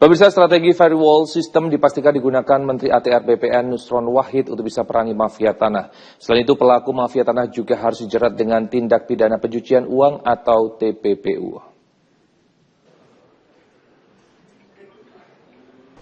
Pemirsa, strategi firewall system dipastikan digunakan Menteri ATR BPN Nusron Wahid untuk bisa perangi mafia tanah. Selain itu, pelaku mafia tanah juga harus dijerat dengan tindak pidana pencucian uang atau TPPU.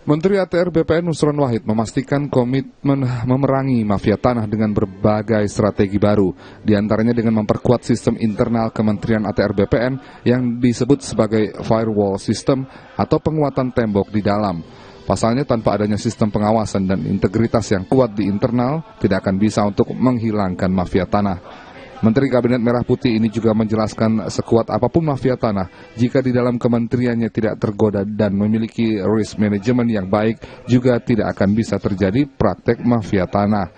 Menteri ATR BPN Nusron Wahid memastikan komitmen memerangi mafia tanah dengan berbagai strategi baru, diantaranya dengan memperkuat sistem internal Kementerian ATR BPN yang disebut sebagai firewall system atau penguatan tembok di dalam. Pasalnya, tanpa adanya sistem pengawasan dan integritas yang kuat di internal, tidak akan bisa untuk menghilangkan mafia tanah. Menteri Kabinet Merah Putih ini juga menjelaskan sekuat apapun mafia tanah, jika di dalam kementeriannya tidak tergoda dan memiliki risk management yang baik, juga tidak akan bisa terjadi praktek mafia tanah.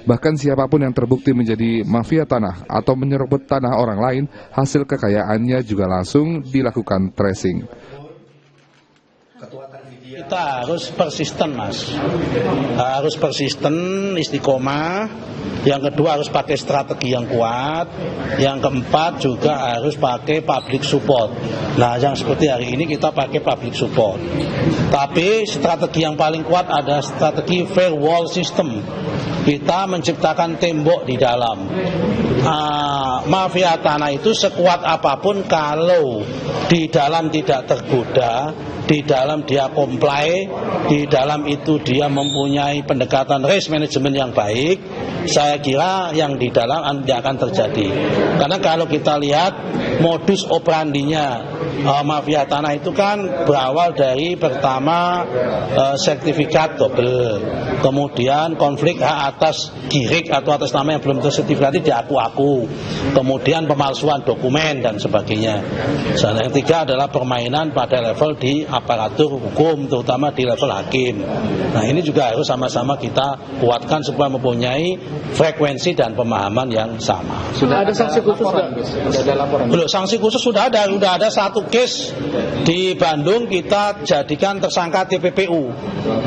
Bahkan siapapun yang terbukti menjadi mafia tanah atau menyerobot tanah orang lain, hasil kekayaannya juga langsung dilakukan tracing. Kita harus persisten, Mas. Harus persisten, istiqomah. Yang kedua harus pakai strategi yang kuat. Yang keempat juga harus pakai public support. Nah, yang seperti hari ini kita pakai public support. Tapi strategi yang paling kuat ada strategi firewall system. Kita menciptakan tembok di dalam. Mafia tanah itu sekuat apapun kalau di dalam tidak tergoda, di dalam dia comply, di dalam itu dia mempunyai pendekatan risk management yang baik, saya kira yang di dalam tidak akan terjadi. Karena kalau kita lihat modus operandinya mafia tanah itu kan berawal dari pertama sertifikat double, kemudian konflik hak atas girik atau atas nama yang belum tersertifikasi diaku-aku, kemudian pemalsuan dokumen dan sebagainya. Dan yang ketiga adalah permainan pada level di aparatur hukum, terutama di level hakim. Nah, ini juga harus sama-sama kita kuatkan supaya mempunyai frekuensi dan pemahaman yang sama. Sudah ada sanksi khusus? Sudah ada laporan? Belum, sanksi khusus sudah ada satu case di Bandung kita jadikan tersangka TPPU.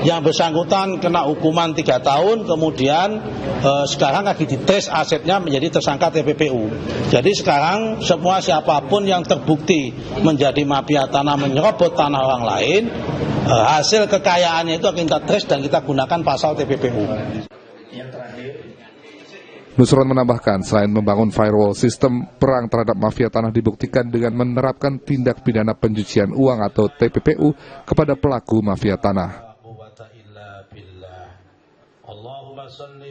Yang bersangkutan kena hukuman 3 tahun, kemudian sekarang lagi dites asetnya menjadi tersangka TPPU. Jadi sekarang semua siapapun yang terbukti menjadi mafia tanah, menyerobot tanah orang lain, hasil kekayaannya itu akan kita trace dan kita gunakan pasal TPPU. Nusron menambahkan, selain membangun firewall system, perang terhadap mafia tanah dibuktikan dengan menerapkan tindak pidana pencucian uang atau TPPU kepada pelaku mafia tanah.